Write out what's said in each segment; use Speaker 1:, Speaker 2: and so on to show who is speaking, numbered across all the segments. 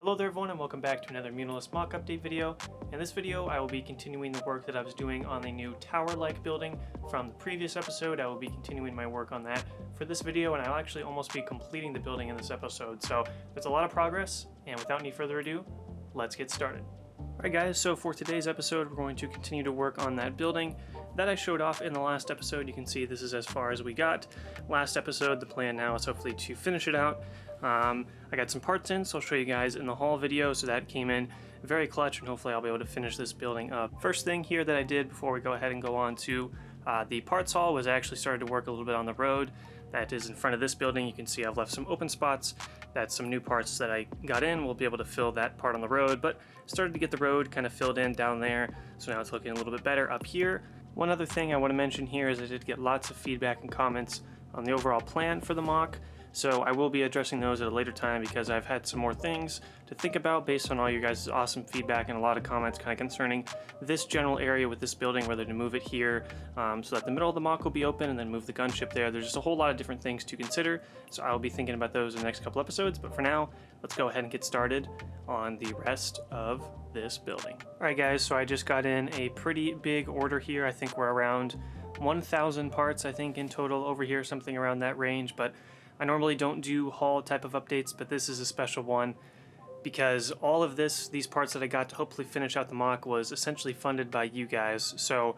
Speaker 1: Hello there everyone and welcome back to another Muunilinst mock update video. In this video I will be continuing the work that I was doing on the new tower-like building from the previous episode. I will be continuing my work on that for this video, and I'll actually almost be completing the building in this episode. So there's a lot of progress, and without any further ado, let's get started. Alright guys, so for today's episode we're going to continue to work on that building that I showed off in the last episode. You can see this is as far as we got last episode. The plan now is hopefully to finish it out. I got some parts in, so I'll show you guys in the haul video. So that came in very clutch, and hopefully I'll be able to finish this building up. First thing here that I did before we go ahead and go on to the parts haul was I actually started to work a little bit on the road that is in front of this building. You can see I've left some open spots. That's some new parts that I got in. We'll be able to fill that part on the road, but started to get the road kind of filled in down there, so now it's looking a little bit better up here. One other thing I want to mention here is I did get lots of feedback and comments on the overall plan for the mock. So I will be addressing those at a later time because I've had some more things to think about based on all you guys' awesome feedback and a lot of comments kind of concerning this general area with this building, whether to move it here so that the middle of the mock will be open and then move the gunship there. There's just a whole lot of different things to consider, so I'll be thinking about those in the next couple episodes. But for now, let's go ahead and get started on the rest of this building. Alright guys, so I just got in a pretty big order here. I think we're around 1,000 parts, I think, in total over here, something around that range. But I normally don't do haul type of updates, but this is a special one because all of these parts that I got to hopefully finish out the mock was essentially funded by you guys. So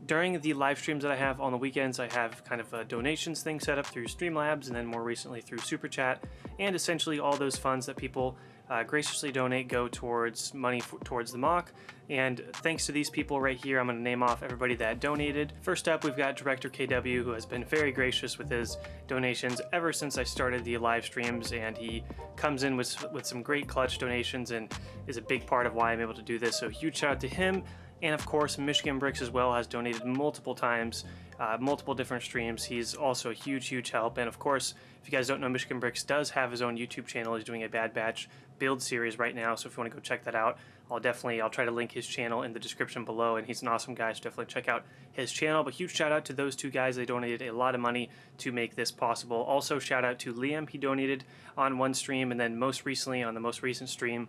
Speaker 1: during the live streams that I have on the weekends, I have kind of a donations thing set up through Streamlabs and then more recently through Super Chat, and essentially all those funds that people graciously donate go towards money towards the mock. And thanks to these people right here, I'm going to name off everybody that donated. First up, we've got Director KW, who has been very gracious with his donations ever since I started the live streams, and he comes in with some great clutch donations and is a big part of why I'm able to do this. So huge shout out to him. And of course, Michigan Bricks as well has donated multiple times, multiple different streams. He's also a huge help. And of course, if you guys don't know, Michigan Bricks does have his own YouTube channel. He's doing a Bad Batch build series right now, so if you want to go check that out, I'll try to link his channel in the description below, and he's an awesome guy, so definitely check out his channel. But huge shout out to those two guys. They donated a lot of money to make this possible. Also shout out to Liam. He donated on one stream, and then most recently on the most recent stream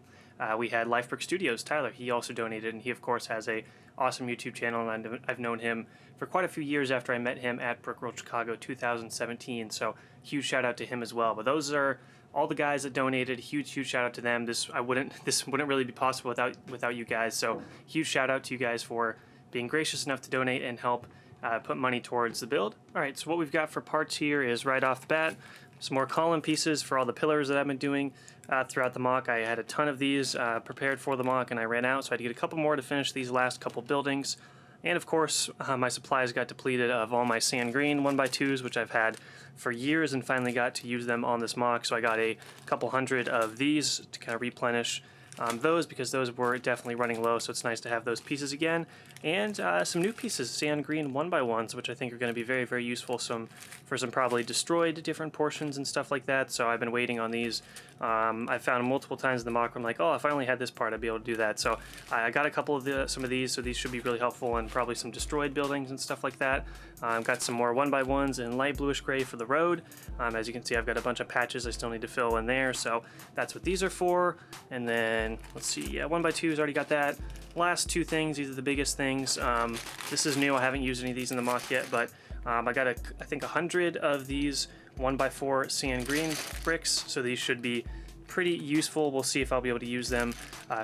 Speaker 1: we had Lifebrick Studios, Tyler. He also donated, and he of course has a awesome YouTube channel, and I've known him for quite a few years after I met him at Brickworld Chicago 2017, so huge shout out to him as well. But those are all the guys that donated. Huge shout out to them. This wouldn't really be possible without you guys, so huge shout out to you guys for being gracious enough to donate and help put money towards the build. Alright, so what we've got for parts here is right off the bat some more column pieces for all the pillars that I've been doing throughout the mock. I had a ton of these prepared for the mock, and I ran out, so I had to get a couple more to finish these last couple buildings. And of course, my supplies got depleted of all my sand green 1x2s, which I've had for years, and finally got to use them on this mock. So I got a couple hundred of these to kind of replenish those, because those were definitely running low, so it's nice to have those pieces again. And some new pieces, sand green 1x1s, which I think are going to be very useful for some probably destroyed different portions and stuff like that. So I've been waiting on these. I found them multiple times in the mock where I'm like, oh, if I only had this part, I'd be able to do that. So I got a couple of some of these, so these should be really helpful, and probably some destroyed buildings and stuff like that. I've got some more 1x1s in light bluish gray for the road. As you can see, I've got a bunch of patches I still need to fill in there, so that's what these are for. And then let's see, yeah, 1x2s, already got that. Last two things, these are the biggest things. This is new, I haven't used any of these in the mock yet, but I got I think 100 of these 1x4 sand green bricks, so these should be pretty useful. We'll see if I'll be able to use them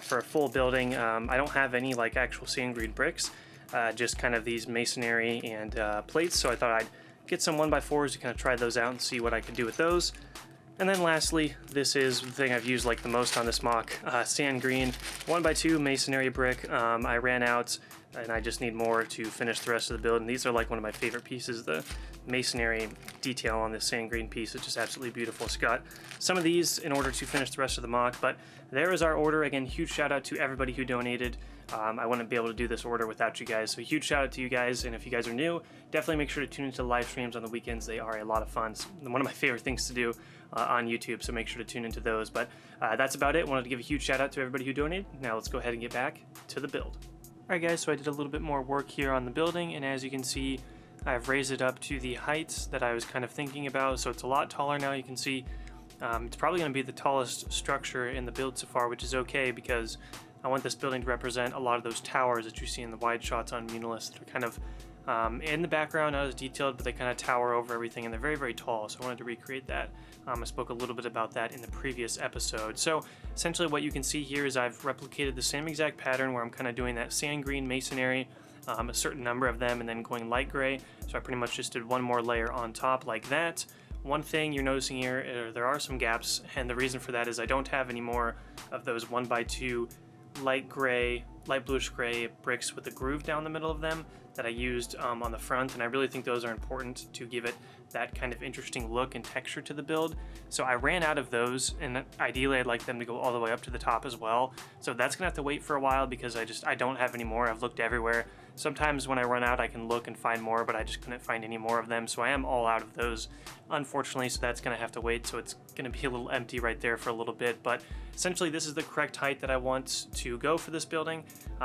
Speaker 1: for a full building. I don't have any like actual sand green bricks, just kind of these masonry and plates, so I thought I'd get some 1x4s to kind of try those out and see what I could do with those. And then lastly, this is the thing I've used like the most on this mock, sand green 1x2 masonry brick. I ran out and I just need more to finish the rest of the build, and these are like one of my favorite pieces. The masonry detail on this sand green piece is just absolutely beautiful. So got some of these in order to finish the rest of the mock, but there is our order. Again, huge shout out to everybody who donated. I wouldn't be able to do this order without you guys, so huge shout out to you guys. And if you guys are new, definitely make sure to tune into the live streams on the weekends. They are a lot of fun. It's one of my favorite things to do on YouTube, so make sure to tune into those. But that's about it. Wanted to give a huge shout out to everybody who donated. Now let's go ahead and get back to the build. Alright guys, so I did a little bit more work here on the building, and as you can see, I've raised it up to the heights that I was kind of thinking about, so it's a lot taller now. You can see It's probably going to be the tallest structure in the build so far, which is okay because I want this building to represent a lot of those towers that you see in the wide shots on Muunilinst that are kind of in the background, not as detailed, but they kind of tower over everything, and they're very, very tall, so I wanted to recreate that. I spoke a little bit about that in the previous episode. So essentially what you can see here is I've replicated the same exact pattern where I'm kind of doing that sand green masonry, a certain number of them, and then going light gray. So I pretty much just did one more layer on top like that. One thing you're noticing here, there are some gaps, and the reason for that is I don't have any more of those 1x2 light bluish gray bricks with a groove down the middle of them that I used on the front, and I really think those are important to give it that kind of interesting look and texture to the build. So I ran out of those, and ideally I'd like them to go all the way up to the top as well. So that's gonna have to wait for a while because I don't have any more. I've looked everywhere. Sometimes when I run out I can look and find more, but I just couldn't find any more of them, so I am all out of those, unfortunately, so that's gonna have to wait. So it's gonna be a little empty right there for a little bit, but essentially this is the correct height that I want to go for this building.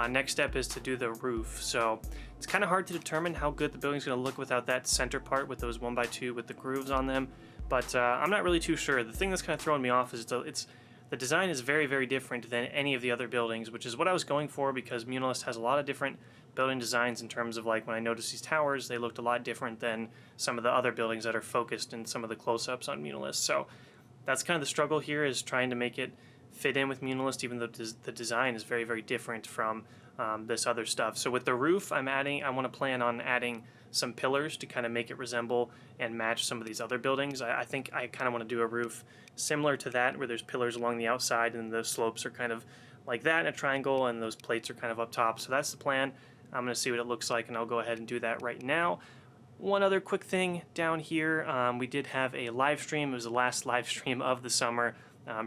Speaker 1: Next step is to do the roof. So it's kind of hard to determine how good the building's gonna look without that center part with those 1x2 with the grooves on them, but I'm not really too sure. The thing that's kind of throwing me off is the design is very, very different than any of the other buildings, which is what I was going for because Muunilinst has a lot of different building designs in terms of, like, when I noticed these towers, they looked a lot different than some of the other buildings that are focused in some of the close-ups on Muunilinst. So that's kind of the struggle here, is trying to make it fit in with Muunilinst, even though the design is very, very different from this other stuff. So with the roof, I want to plan on adding some pillars to kind of make it resemble and match some of these other buildings. I think I kind of want to do a roof similar to that, where there's pillars along the outside and the slopes are kind of like that in a triangle, and those plates are kind of up top. So that's the plan. I'm going to see what it looks like, and I'll go ahead and do that right now. One other quick thing down here, we did have a live stream. It was the last live stream of the summer.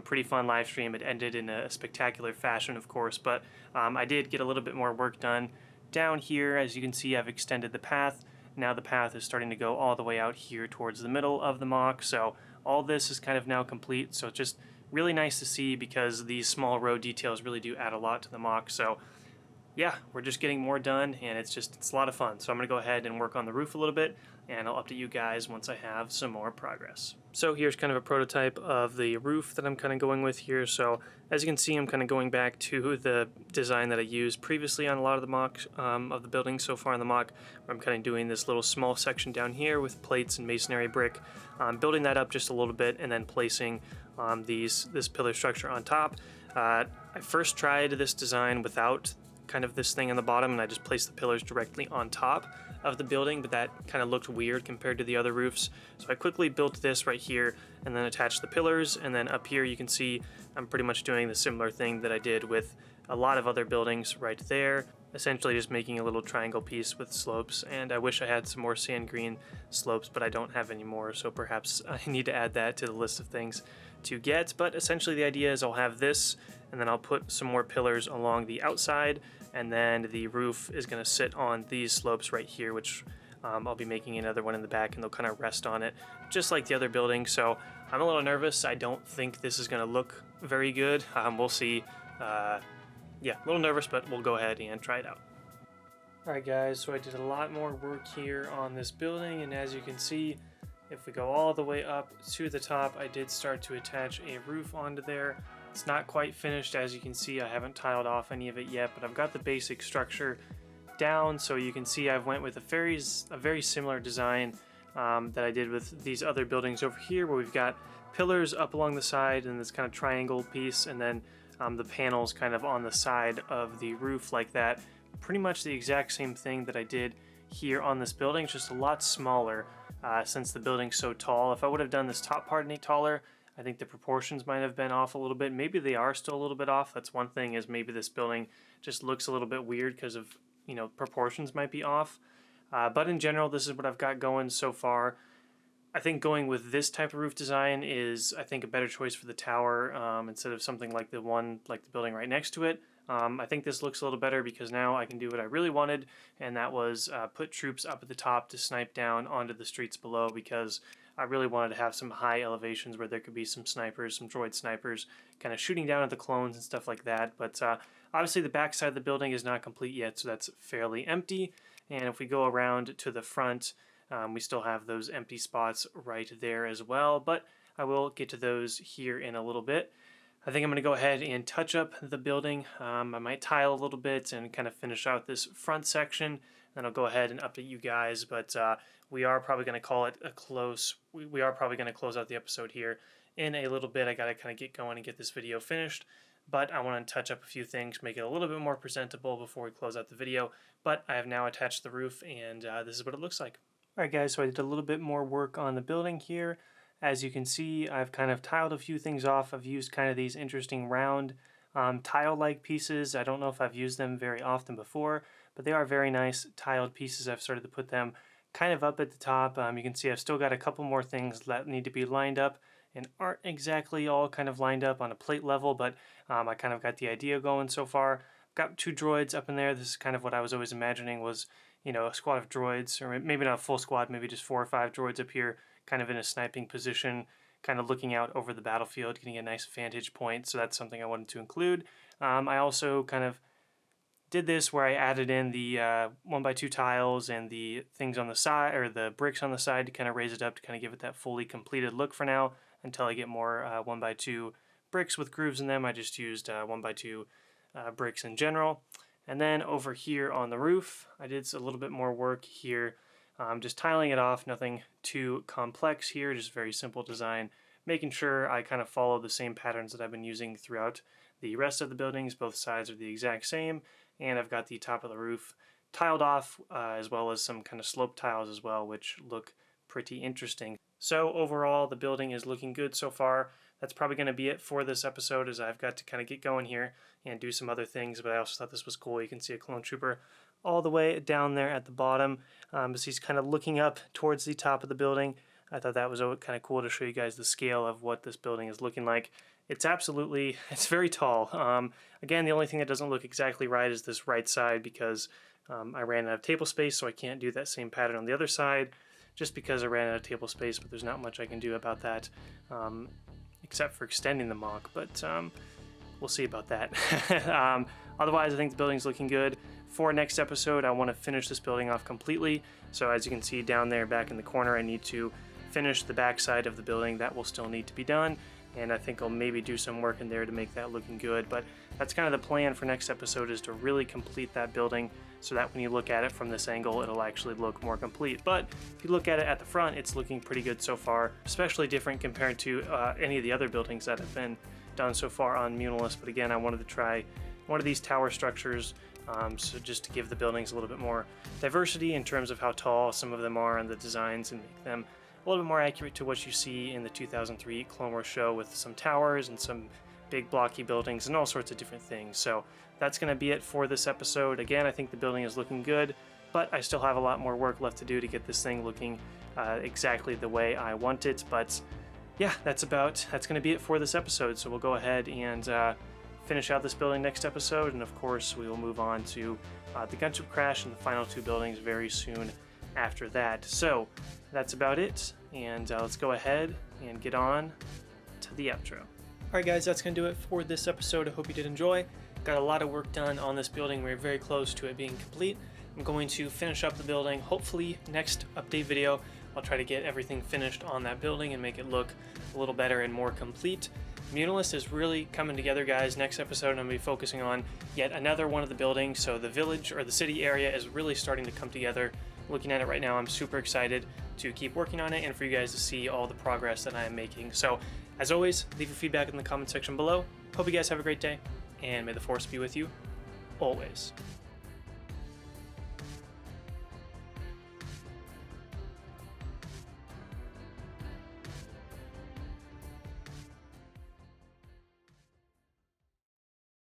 Speaker 1: Pretty fun live stream. It ended in a spectacular fashion, of course, but I did get a little bit more work done down here. As you can see, I've extended the path. Now the path is starting to go all the way out here towards the middle of the MOC, so all this is kind of now complete. So it's just really nice to see because these small road details really do add a lot to the MOC. So yeah, we're just getting more done, and it's a lot of fun. So I'm going to go ahead and work on the roof a little bit, and I'll update you guys once I have some more progress. So here's kind of a prototype of the roof that I'm kind of going with here. So as you can see, I'm kind of going back to the design that I used previously on a lot of the MOC of the building so far in the MOC, where I'm kind of doing this little small section down here with plates and masonry brick, building that up just a little bit, and then placing this pillar structure on top. I first tried this design without kind of this thing on the bottom, and I just placed the pillars directly on top of the building, but that kind of looked weird compared to the other roofs. So I quickly built this right here and then attached the pillars, and then up here you can see I'm pretty much doing the similar thing that I did with a lot of other buildings right there, essentially just making a little triangle piece with slopes. And I wish I had some more sand green slopes, but I don't have any more, so perhaps I need to add that to the list of things to get. But essentially the idea is I'll have this, and then I'll put some more pillars along the outside, and then the roof is going to sit on these slopes right here, which I'll be making another one in the back, and they'll kind of rest on it just like the other building. So I'm a little nervous. I don't think this is going to look very good. We'll see. Yeah, a little nervous, but we'll go ahead and try it out. Alright guys, so I did a lot more work here on this building, and as you can see, if we go all the way up to the top, I did start to attach a roof onto there. It's not quite finished, as you can see. I haven't tiled off any of it yet, but I've got the basic structure down, so you can see I've went with a very similar design that I did with these other buildings over here, where we've got pillars up along the side and this kind of triangle piece, and then the panels kind of on the side of the roof like that. Pretty much the exact same thing that I did here on this building, it's just a lot smaller since the building's so tall. If I would have done this top part any taller, I think the proportions might have been off a little bit. Maybe they are still a little bit off. That's one thing, is maybe this building just looks a little bit weird because of, proportions might be off. But in general, this is what I've got going so far. I think going with this type of roof design is, I think, a better choice for the tower instead of something like the building right next to it. I think this looks a little better because now I can do what I really wanted, and that was put troops up at the top to snipe down onto the streets below, because I really wanted to have some high elevations where there could be some snipers, some droid snipers, kind of shooting down at the clones and stuff like that. But obviously the back side of the building is not complete yet, so that's fairly empty. And if we go around to the front, we still have those empty spots right there as well. But I will get to those here in a little bit. I think I'm going to go ahead and touch up the building. I might tile a little bit and kind of finish out this front section. Then I'll go ahead and update you guys, but we are probably going to call it a close. We are probably going to close out the episode here in a little bit. I got to kind of get going and get this video finished, but I want to touch up a few things, make it a little bit more presentable before we close out the video. But I have now attached the roof, and this is what it looks like. Alright guys, so I did a little bit more work on the building here. As you can see, I've kind of tiled a few things off. I've used kind of these interesting round tile-like pieces. I don't know if I've used them very often before, but they are very nice tiled pieces. I've started to put them kind of up at the top. You can see I've still got a couple more things that need to be lined up and aren't exactly all kind of lined up on a plate level, but I kind of got the idea going so far. Got 2 droids up in there. This is kind of what I was always imagining was, you know, a squad of droids, or maybe not a full squad, maybe just 4 or 5 droids up here, kind of in a sniping position, kind of looking out over the battlefield, getting a nice vantage point. So that's something I wanted to include. I also kind of did this where I added in the 1x2 tiles and the things on the side, or the bricks on the side, to kind of raise it up to kind of give it that fully completed look for now until I get more 1x2 bricks with grooves in them. I just used 1x2 bricks in general. And then over here on the roof, I did a little bit more work here. Just tiling it off, nothing too complex here, just very simple design, making sure I kind of follow the same patterns that I've been using throughout the rest of the buildings. Both sides are the exact same, and I've got the top of the roof tiled off, as well as some kind of slope tiles as well, which look pretty interesting. So overall, the building is looking good so far. That's probably going to be it for this episode, as I've got to kind of get going here and do some other things, but I also thought this was cool. You can see a clone trooper all the way down there at the bottom, as he's kind of looking up towards the top of the building. I thought that was kind of cool to show you guys the scale of what this building is looking like. It's very tall. Again, the only thing that doesn't look exactly right is this right side, because I ran out of table space, so I can't do that same pattern on the other side, just because I ran out of table space, but there's not much I can do about that, except for extending the MOC, but we'll see about that. Otherwise, I think the building's looking good. For next episode, I want to finish this building off completely. So as you can see down there back in the corner, I need to finish the back side of the building. That will still need to be done, and I think I'll maybe do some work in there to make that looking good. But that's kind of the plan for next episode, is to really complete that building so that when you look at it from this angle, it'll actually look more complete. But if you look at it at the front, it's looking pretty good so far, especially different compared to any of the other buildings that have been done so far on Muunilinst. But again, I wanted to try one of these tower structures, so just to give the buildings a little bit more diversity in terms of how tall some of them are and the designs, and make them a little bit more accurate to what you see in the 2003 Clone Wars show, with some towers and some big blocky buildings and all sorts of different things. So that's going to be it for this episode. Again, I think the building is looking good, but I still have a lot more work left to do to get this thing looking exactly the way I want it. But yeah, that's going to be it for this episode. So we'll go ahead and finish out this building next episode, and of course we will move on to the gunship crash and the final 2 buildings very soon after that. So that's about it, and let's go ahead and get on to the outro. Alright guys, that's going to do it for this episode. I hope you did enjoy. Got a lot of work done on this building. We're very close to it being complete. I'm going to finish up the building. Hopefully next update video I'll try to get everything finished on that building and make it look a little better and more complete. Muunilinst is really coming together, guys. Next episode I'm going to be focusing on yet another one of the buildings. So the village, or the city area, is really starting to come together. Looking at it right now, I'm super excited to keep working on it and for you guys to see all the progress that I am making. So as always, leave your feedback in the comment section below. Hope you guys have a great day, and may the Force be with you always.